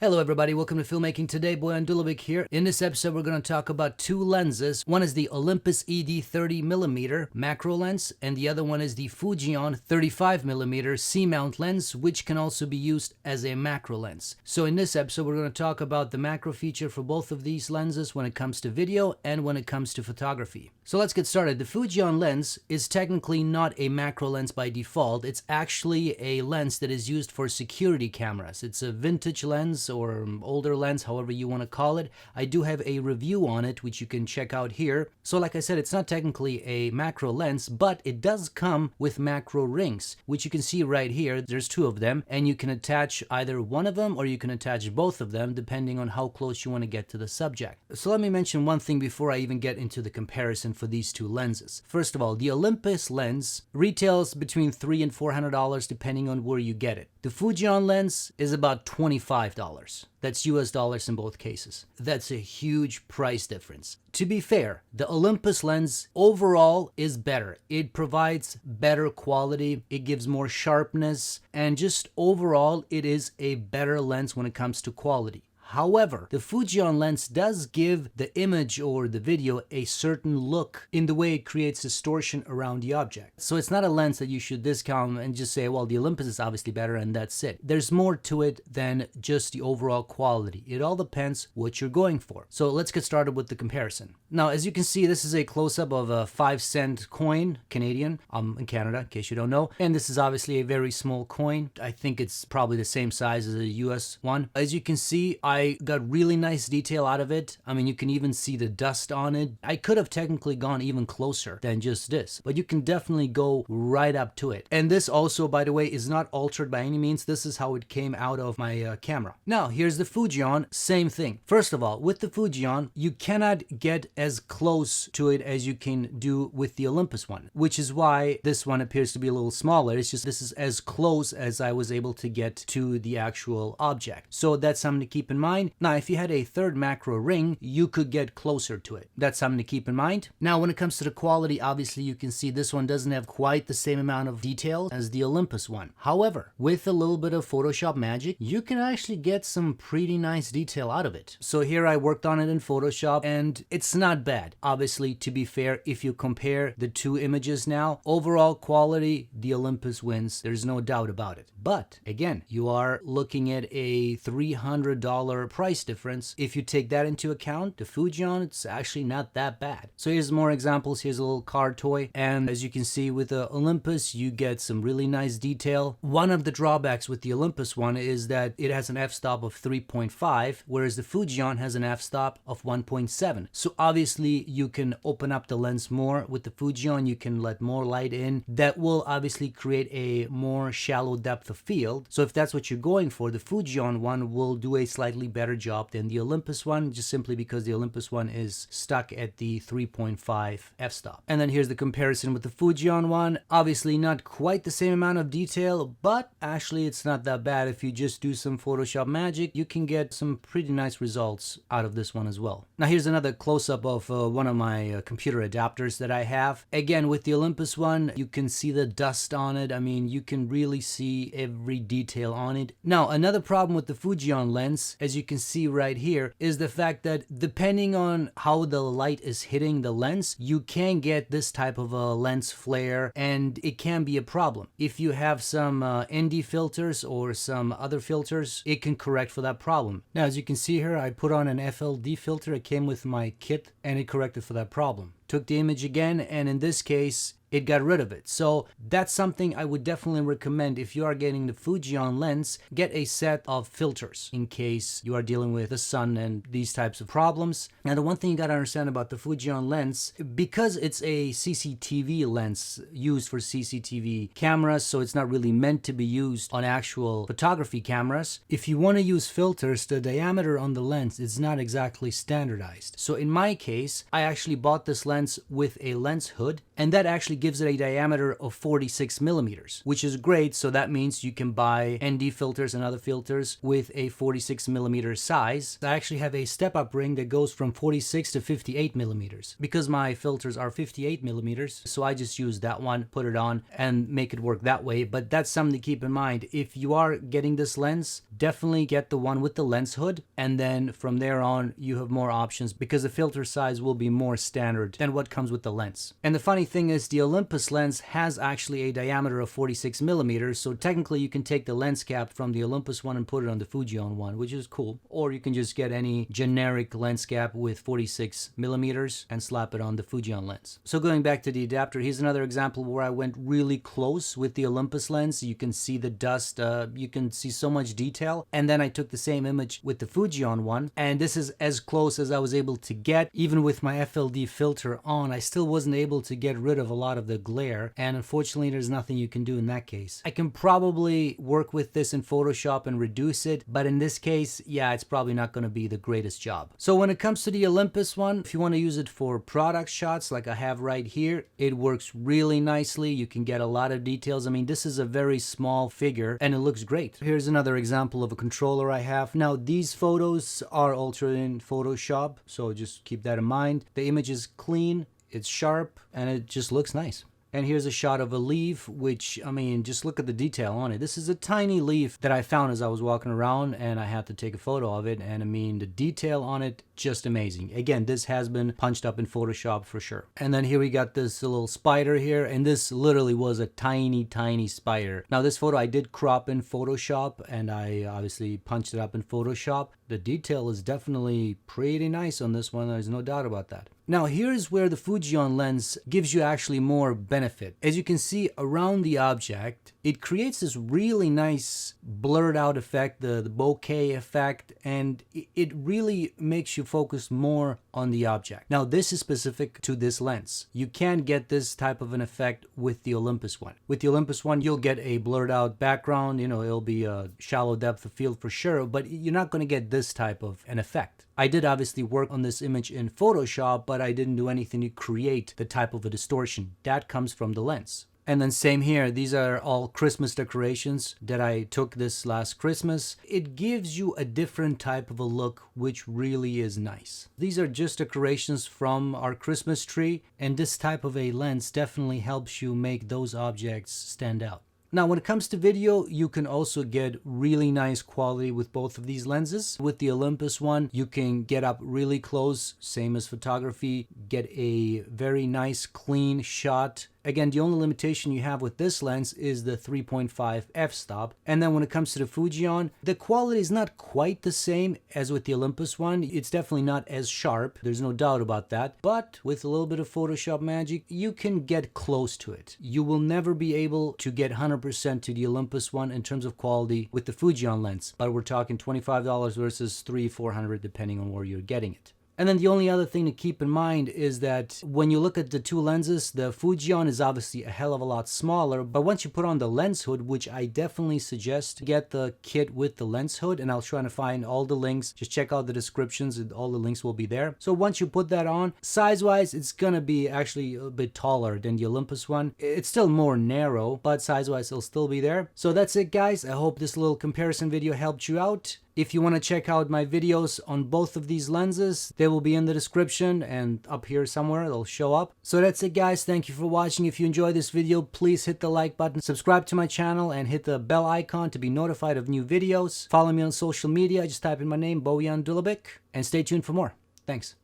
Hello everybody, welcome to Filmmaking Today. Boy on Dulabic here. In this episode we're going to talk about two lenses. One is the Olympus ED 30mm macro lens, and the other one is the Fujian 35mm C-mount lens, which can also be used as a macro lens. So in this episode we're going to talk about the macro feature for both of these lenses when it comes to video and when it comes to photography. So let's get started. The Fujian lens is technically not a macro lens by default. It's actually a lens that is used for security cameras. It's a vintage lens or older lens, however you want to call it. I do have a review on it, which you can check out here. So like I said, it's not technically a macro lens, but it does come with macro rings, which you can see right here. There's two of them, and you can attach either one of them or you can attach both of them, depending on how close you want to get to the subject. So let me mention one thing before I even get into the comparison for these two lenses. First of all, the Olympus lens retails between $300 and $400 depending on where you get it. The Fujian lens is about $25. That's US dollars in both cases. That's a huge price difference. To be fair, the Olympus lens overall is better. It provides better quality, it gives more sharpness, and just overall it is a better lens when it comes to quality. However, the Fujian lens does give the image or the video a certain look in the way it creates distortion around the object. So it's not a lens that you should discount and just say, well, the Olympus is obviously better and that's it. There's more to it than just the overall quality. It all depends what you're going for. So let's get started with the comparison. Now, as you can see, this is a close-up of a 5-cent coin, Canadian, in Canada, in case you don't know. And this is obviously a very small coin. I think it's probably the same size as a US one. As you can see, I got really nice detail out of it. I mean, you can even see the dust on it. I could have technically gone even closer than just this, but you can definitely go right up to it. And this also, by the way, is not altered by any means. This is how it came out of my camera. Now, here's the Fujian, same thing. First of all, with the Fujian, you cannot get as close to it as you can do with the Olympus one, which is why this one appears to be a little smaller. It's just this is as close as I was able to get to the actual object. So that's something to keep in mind. Now, if you had a third macro ring, you could get closer to it. That's something to keep in mind. Now, when it comes to the quality, obviously you can see this one doesn't have quite the same amount of detail as the Olympus one. However, with a little bit of Photoshop magic, you can actually get some pretty nice detail out of it. So here I worked on it in Photoshop and it's not bad. Obviously, to be fair, if you compare the two images now, overall quality, the Olympus wins. There's no doubt about it. But again, you are looking at a $300 price difference. If you take that into account, the Fujian, it's actually not that bad. So here's more examples. Here's a little car toy. And as you can see with the Olympus, you get some really nice detail. One of the drawbacks with the Olympus one is that it has an f-stop of 3.5, whereas the Fujian has an f-stop of 1.7. So obviously you can open up the lens more. With the Fujian, you can let more light in. That will obviously create a more shallow depth of field. So if that's what you're going for, the Fujian one will do a slightly better job than the Olympus one, just simply because the Olympus one is stuck at the 3.5 f-stop. And then here's the comparison with the Fujian one. Obviously not quite the same amount of detail, but actually it's not that bad. If you just do some Photoshop magic, you can get some pretty nice results out of this one as well. Now here's another close-up of one of my computer adapters that I have. Again, with the Olympus one, you can see the dust on it. I mean, you can really see every detail on it. Now, another problem with the Fujian lens, as you can see right here, is the fact that depending on how the light is hitting the lens, you can get this type of a lens flare, and it can be a problem. If you have some ND filters or some other filters, it can correct for that problem. Now, as you can see here, I put on an FLD filter. It came with my kit, and it corrected for that problem. Took the image again, and in this case, it got rid of it. So that's something I would definitely recommend. If you are getting the Fujian lens, get a set of filters in case you are dealing with the sun and these types of problems. Now, the one thing you got to understand about the Fujian lens, because it's a CCTV lens used for CCTV cameras, so it's not really meant to be used on actual photography cameras. If you want to use filters, the diameter on the lens is not exactly standardized. So in my case, I actually bought this lens with a lens hood, and that actually gives it a diameter of 46 millimeters, which is great. So that means you can buy ND filters and other filters with a 46 millimeter size. I actually have a step-up ring that goes from 46 to 58 millimeters. Because my filters are 58 millimeters, so I just use that one, put it on, and make it work that way. But that's something to keep in mind. If you are getting this lens, definitely get the one with the lens hood, and then from there on you have more options because the filter size will be more standard than what comes with the lens. And the funny thing is, the Olympus lens has actually a diameter of 46 millimeters, so technically you can take the lens cap from the Olympus one and put it on the Fujian one, which is cool. Or you can just get any generic lens cap with 46 millimeters and slap it on the Fujian lens. So going back to the adapter, here's another example where I went really close with the Olympus lens. You can see the dust, you can see so much detail. And then I took the same image with the Fujian one, and this is as close as I was able to get. Even with my FLD filter on, I still wasn't able to get rid of a lot of the glare, and unfortunately there's nothing you can do in that case. I can probably work with this in Photoshop and reduce it, but in this case, yeah, it's probably not going to be the greatest job. So when it comes to the Olympus one, if you want to use it for product shots like I have right here, it works really nicely. You can get a lot of details. I mean, this is a very small figure and it looks great. Here's another example of a controller I have. Now, these photos are altered in Photoshop, so just keep that in mind. The image is clean, it's sharp, and it just looks nice. And here's a shot of a leaf, which, I mean, just look at the detail on it. This is a tiny leaf that I found as I was walking around, and I had to take a photo of it. And I mean, the detail on it, just amazing. Again, this has been punched up in Photoshop for sure. And then here we got this little spider here, and this literally was a tiny, tiny spider. Now, this photo I did crop in Photoshop, and I obviously punched it up in Photoshop. The detail is definitely pretty nice on this one. There's no doubt about that. Now, here's where the Fujian lens gives you actually more benefit. As you can see around the object, it creates this really nice blurred out effect, the bokeh effect, and it really makes you focus more on the object. Now, this is specific to this lens. You can't get this type of an effect with the Olympus one. With the Olympus one, you'll get a blurred out background, you know, it'll be a shallow depth of field for sure, but you're not going to get this type of an effect. I did obviously work on this image in Photoshop, but I didn't do anything to create the type of a distortion. That comes from the lens. And then same here, these are all Christmas decorations that I took this last Christmas. It gives you a different type of a look, which really is nice. These are just decorations from our Christmas tree, and this type of a lens definitely helps you make those objects stand out. Now, when it comes to video, you can also get really nice quality with both of these lenses. With the Olympus one, you can get up really close, same as photography, get a very nice clean shot. Again, the only limitation you have with this lens is the 3.5 f-stop. And then when it comes to the Fujian, the quality is not quite the same as with the Olympus one. It's definitely not as sharp. There's no doubt about that. But with a little bit of Photoshop magic, you can get close to it. You will never be able to get 100% to the Olympus one in terms of quality with the Fujian lens. But we're talking $25 versus $300-400 depending on where you're getting it. And then the only other thing to keep in mind is that when you look at the two lenses, the Fujian is obviously a hell of a lot smaller, but once you put on the lens hood, which I definitely suggest, get the kit with the lens hood, and I'll try to find all the links. Just check out the descriptions and all the links will be there. So once you put that on, size-wise, it's gonna be actually a bit taller than the Olympus one. It's still more narrow, but size-wise, it'll still be there. So that's it, guys. I hope this little comparison video helped you out. If you want to check out my videos on both of these lenses, they will be in the description and up here somewhere, they'll show up. So that's it, guys. Thank you for watching. If you enjoyed this video, please hit the like button, subscribe to my channel, and hit the bell icon to be notified of new videos. Follow me on social media. Just type in my name, Dulabic, and stay tuned for more. Thanks.